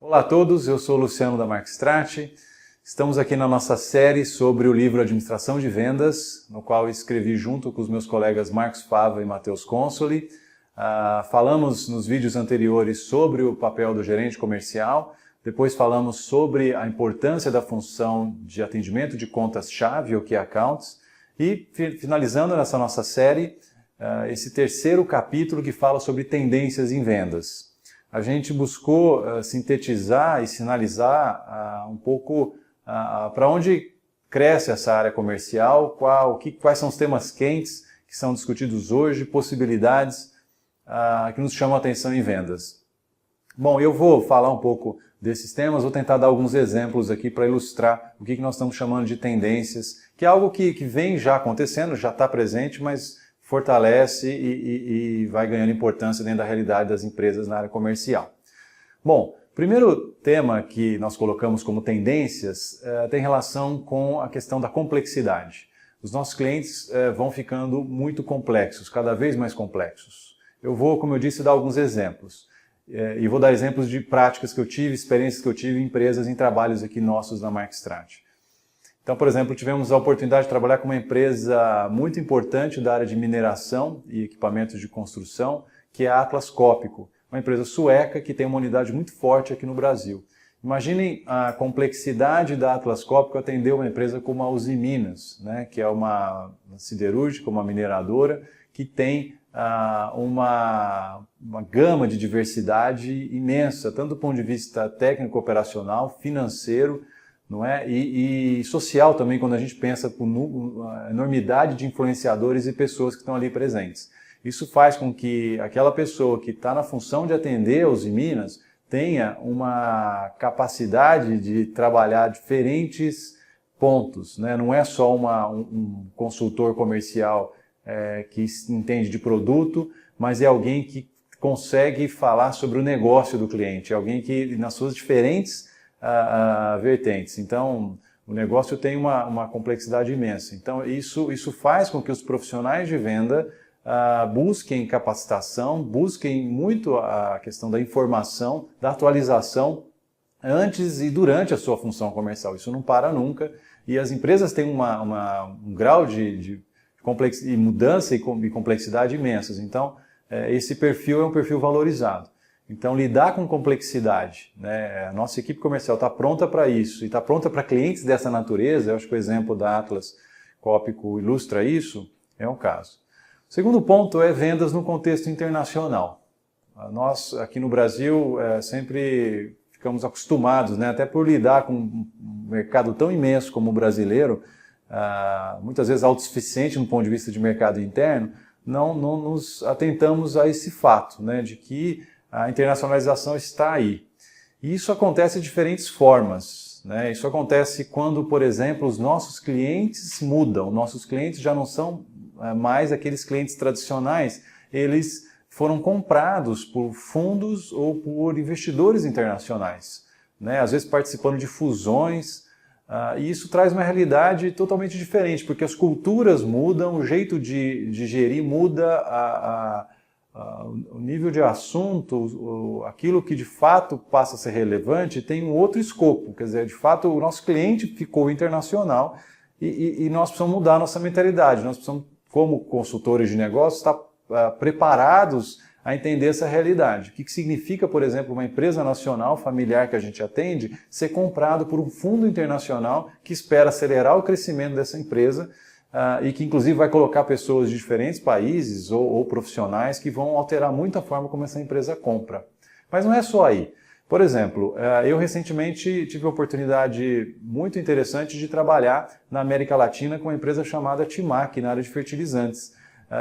Olá a todos, eu sou o Luciano da Markstrat. Estamos aqui na nossa série sobre o livro Administração de Vendas, no qual eu escrevi junto com os meus colegas Marcos Fava e Matheus Consoli. Falamos nos vídeos anteriores sobre o papel do gerente comercial, depois falamos sobre a importância da função de atendimento de contas-chave, ou Key Accounts, e finalizando nessa nossa série, esse terceiro capítulo que fala sobre tendências em vendas. A gente buscou sintetizar e sinalizar um pouco para onde cresce essa área comercial, quais são os temas quentes que são discutidos hoje, possibilidades que nos chamam a atenção em vendas. Bom, eu vou falar um pouco desses temas, vou tentar dar alguns exemplos aqui para ilustrar o que nós estamos chamando de tendências, que é algo que vem já acontecendo, já está presente, mas fortalece e vai ganhando importância dentro da realidade das empresas na área comercial. Bom, o primeiro tema que nós colocamos como tendências tem relação com a questão da complexidade. Os nossos clientes vão ficando muito complexos, cada vez mais complexos. Eu vou, como eu disse, dar alguns exemplos. E vou dar exemplos de práticas que eu tive, experiências que eu tive em empresas, em trabalhos aqui nossos na Markstrat. Então, por exemplo, tivemos a oportunidade de trabalhar com uma empresa muito importante da área de mineração e equipamentos de construção, que é a Atlas Copco, uma empresa sueca que tem uma unidade muito forte aqui no Brasil. Imaginem a complexidade da Atlas Copco atender uma empresa como a Usiminas, né, que é uma siderúrgica, uma mineradora, que tem uma gama de diversidade imensa, tanto do ponto de vista técnico-operacional, financeiro, não é? E social também, quando a gente pensa com a enormidade de influenciadores e pessoas que estão ali presentes. Isso faz com que aquela pessoa que está na função de atender os Minas tenha uma capacidade de trabalhar diferentes pontos, né? Não é só um consultor comercial que entende de produto, mas é alguém que consegue falar sobre o negócio do cliente, é alguém que nas suas diferentes vertentes. Então, o negócio tem uma complexidade imensa. Então, isso faz com que os profissionais de venda busquem capacitação, busquem muito a questão da informação, da atualização antes e durante a sua função comercial. Isso não para nunca. E as empresas têm um grau de mudança e complexidade imensos. Então, esse perfil é um perfil valorizado. Então, lidar com complexidade, né? A nossa equipe comercial está pronta para isso e está pronta para clientes dessa natureza. Eu acho que o exemplo da Atlas Copco ilustra isso, é um caso. O segundo ponto é vendas no contexto internacional. Nós, aqui no Brasil, sempre ficamos acostumados, né? Até por lidar com um mercado tão imenso como o brasileiro, muitas vezes autossuficiente no ponto de vista de mercado interno, não nos atentamos a esse fato, né? De que a internacionalização está aí. E isso acontece de diferentes formas, né? Isso acontece quando, por exemplo, os nossos clientes mudam. Nossos clientes já não são mais aqueles clientes tradicionais. Eles foram comprados por fundos ou por investidores internacionais, né? Às vezes participando de fusões. E isso traz uma realidade totalmente diferente, porque as culturas mudam, o jeito de gerir muda, o nível de assunto, aquilo que de fato passa a ser relevante tem um outro escopo. Quer dizer, de fato o nosso cliente ficou internacional e nós precisamos mudar a nossa mentalidade. Nós precisamos, como consultores de negócios, estar preparados a entender essa realidade. O que significa, por exemplo, uma empresa nacional familiar que a gente atende ser comprado por um fundo internacional que espera acelerar o crescimento dessa empresa e que inclusive vai colocar pessoas de diferentes países ou profissionais que vão alterar muito a forma como essa empresa compra. Mas não é só aí. Por exemplo, eu recentemente tive a oportunidade muito interessante de trabalhar na América Latina com uma empresa chamada Timac, na área de fertilizantes.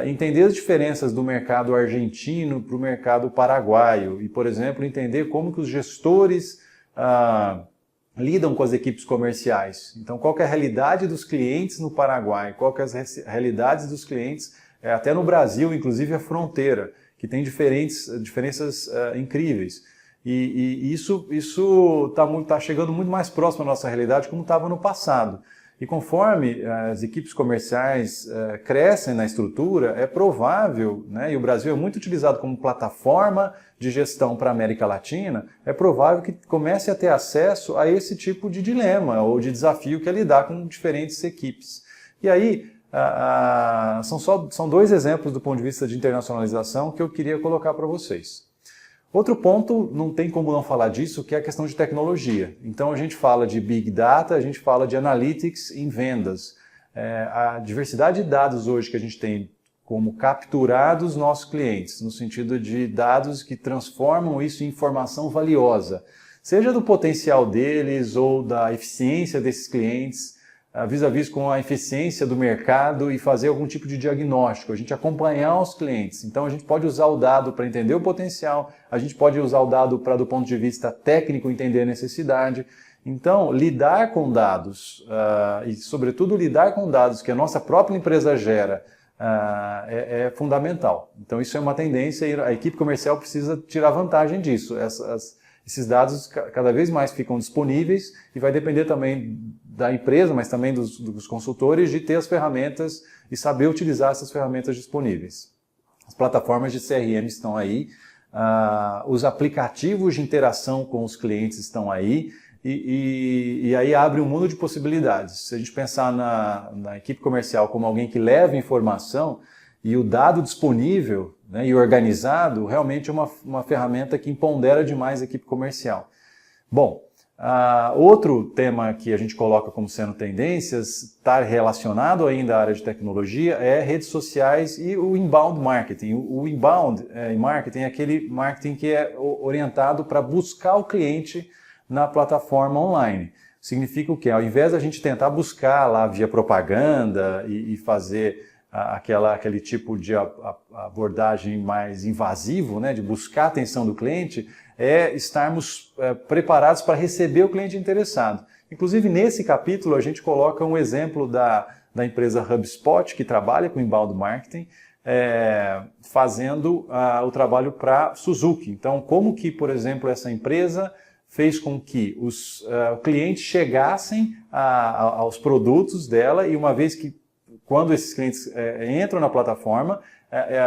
Entender as diferenças do mercado argentino para o mercado paraguaio e, por exemplo, entender como que os gestores lidam com as equipes comerciais. Então, qual que é a realidade dos clientes no Paraguai, qual que é as realidades dos clientes até no Brasil, inclusive a fronteira, que tem diferenças incríveis. E isso tá chegando muito mais próximo à nossa realidade como estava no passado. E conforme as equipes comerciais crescem na estrutura, é provável, né, e o Brasil é muito utilizado como plataforma de gestão para a América Latina, é provável que comece a ter acesso a esse tipo de dilema ou de desafio que é lidar com diferentes equipes. E aí, são dois exemplos do ponto de vista de internacionalização que eu queria colocar para vocês. Outro ponto, não tem como não falar disso, que é a questão de tecnologia. Então a gente fala de Big Data, a gente fala de Analytics em vendas. A diversidade de dados hoje que a gente tem como capturados nossos clientes, no sentido de dados que transformam isso em informação valiosa, seja do potencial deles ou da eficiência desses clientes, vis-à-vis com a eficiência do mercado e fazer algum tipo de diagnóstico, a gente acompanhar os clientes. Então a gente pode usar o dado para entender o potencial, a gente pode usar o dado para, do ponto de vista técnico, entender a necessidade. Então, lidar com dados, e sobretudo lidar com dados que a nossa própria empresa gera, é fundamental. Então isso é uma tendência e a equipe comercial precisa tirar vantagem disso. Esses dados cada vez mais ficam disponíveis e vai depender também da empresa, mas também dos consultores, de ter as ferramentas e saber utilizar essas ferramentas disponíveis. As plataformas de CRM estão aí, os aplicativos de interação com os clientes estão aí, e aí abre um mundo de possibilidades. Se a gente pensar na equipe comercial como alguém que leva informação, e o dado disponível, né, e organizado realmente é uma ferramenta que empodera demais a equipe comercial. Bom, outro tema que a gente coloca como sendo tendências, está relacionado ainda à área de tecnologia, é redes sociais e o inbound marketing. O inbound marketing é aquele marketing que é orientado para buscar o cliente na plataforma online. Significa o quê? Ao invés da gente tentar buscar lá via propaganda e fazer aquele tipo de abordagem mais invasivo, né, de buscar a atenção do cliente, é estarmos preparados para receber o cliente interessado. Inclusive, nesse capítulo, a gente coloca um exemplo da empresa HubSpot, que trabalha com inbound marketing, fazendo o trabalho para Suzuki. Então, como que, por exemplo, essa empresa fez com que os clientes chegassem aos produtos dela, e uma vez que quando esses clientes entram na plataforma,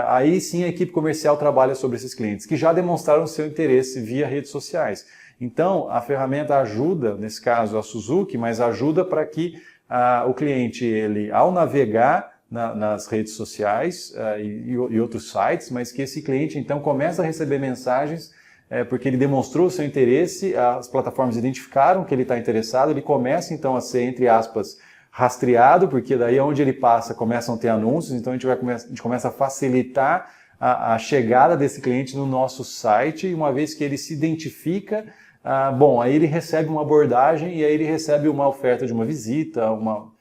aí sim a equipe comercial trabalha sobre esses clientes, que já demonstraram seu interesse via redes sociais. Então, a ferramenta ajuda, nesse caso a Suzuki, mas ajuda para que o cliente, ele, ao navegar nas redes sociais e outros sites, mas que esse cliente então começa a receber mensagens porque ele demonstrou o seu interesse, as plataformas identificaram que ele está interessado, ele começa então a ser, entre aspas, rastreado, porque daí onde ele passa começam a ter anúncios, então a gente começa a facilitar a chegada desse cliente no nosso site, e uma vez que ele se identifica, aí ele recebe uma abordagem e aí ele recebe uma oferta de uma visita,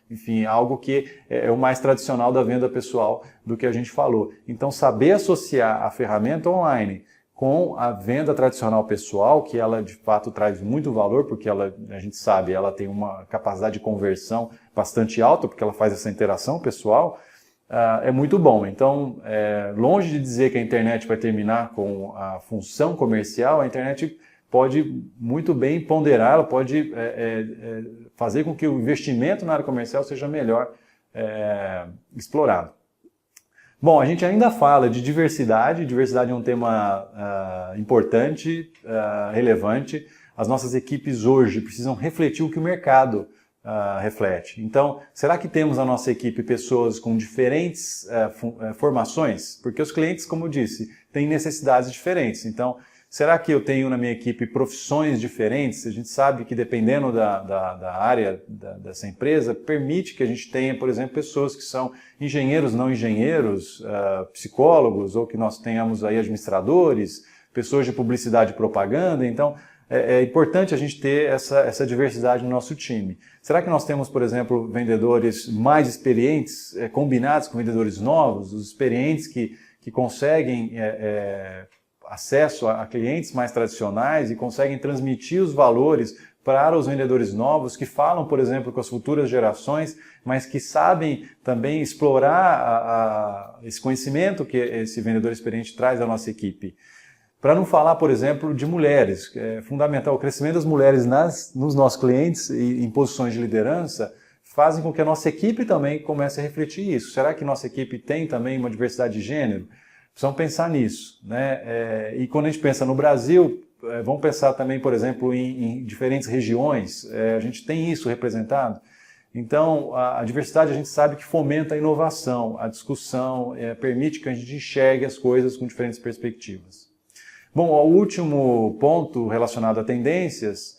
enfim, algo que é o mais tradicional da venda pessoal do que a gente falou. Então, saber associar a ferramenta online com a venda tradicional pessoal, que ela de fato traz muito valor, porque a gente sabe, ela tem uma capacidade de conversão bastante alta, porque ela faz essa interação pessoal, é muito bom. Então, longe de dizer que a internet vai terminar com a função comercial, a internet pode muito bem ponderar, ela pode fazer com que o investimento na área comercial seja melhor explorado. Bom, a gente ainda fala de diversidade. Diversidade é um tema importante, relevante. As nossas equipes hoje precisam refletir o que o mercado reflete. Então, será que temos na nossa equipe pessoas com diferentes formações? Porque os clientes, como eu disse, têm necessidades diferentes. Então, será que eu tenho na minha equipe profissões diferentes? A gente sabe que dependendo da área dessa empresa, permite que a gente tenha, por exemplo, pessoas que são engenheiros, não engenheiros, psicólogos, ou que nós tenhamos aí administradores, pessoas de publicidade e propaganda. Então, é importante a gente ter essa diversidade no nosso time. Será que nós temos, por exemplo, vendedores mais experientes, combinados com vendedores novos, os experientes que conseguem acesso a clientes mais tradicionais e conseguem transmitir os valores para os vendedores novos que falam, por exemplo, com as futuras gerações, mas que sabem também explorar esse conhecimento que esse vendedor experiente traz à nossa equipe. Para não falar, por exemplo, de mulheres, é fundamental o crescimento das mulheres nos nossos clientes e em posições de liderança fazem com que a nossa equipe também comece a refletir isso. Será que nossa equipe tem também uma diversidade de gênero? Precisamos pensar nisso, né? E quando a gente pensa no Brasil, vamos pensar também, por exemplo, em diferentes regiões, a gente tem isso representado. Então, a diversidade a gente sabe que fomenta a inovação, a discussão, permite que a gente enxergue as coisas com diferentes perspectivas. Bom, o último ponto relacionado a tendências,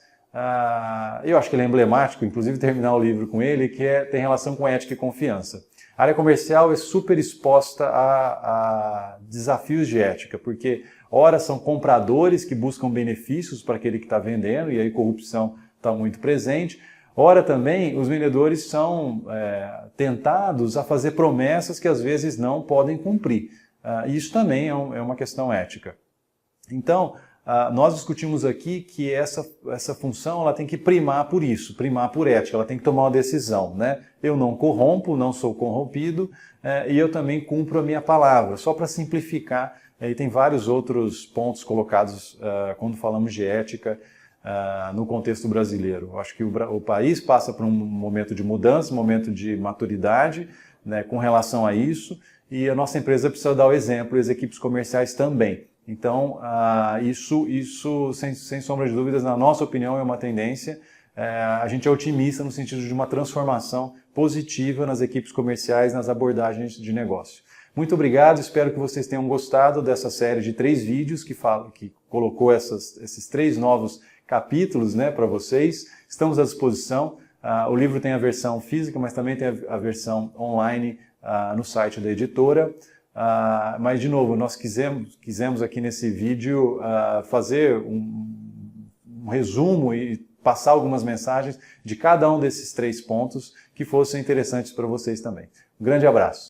eu acho que ele é emblemático, inclusive terminar o livro com ele, que tem relação com ética e confiança. A área comercial é super exposta a desafios de ética, porque ora são compradores que buscam benefícios para aquele que está vendendo, e aí corrupção está muito presente. Ora também os vendedores são tentados a fazer promessas que às vezes não podem cumprir. Isso também é uma questão ética. Então, nós discutimos aqui que essa função ela tem que primar por isso, primar por ética, ela tem que tomar uma decisão, né? Eu não corrompo, não sou corrompido e eu também cumpro a minha palavra. Só para simplificar, e tem vários outros pontos colocados quando falamos de ética no contexto brasileiro. Eu acho que o país passa por um momento de mudança, um momento de maturidade, né, com relação a isso, e a nossa empresa precisa dar o exemplo e as equipes comerciais também. Então, isso sem sombra de dúvidas, na nossa opinião, é uma tendência. A gente é otimista no sentido de uma transformação positiva nas equipes comerciais, nas abordagens de negócio. Muito obrigado, espero que vocês tenham gostado dessa série de 3 vídeos que colocou esses 3 novos capítulos, né, para vocês. Estamos à disposição. O livro tem a versão física, mas também tem a versão online no site da editora. Mas, de novo, nós quisemos aqui nesse vídeo fazer um resumo e passar algumas mensagens de cada um desses 3 pontos que fossem interessantes para vocês também. Um grande abraço.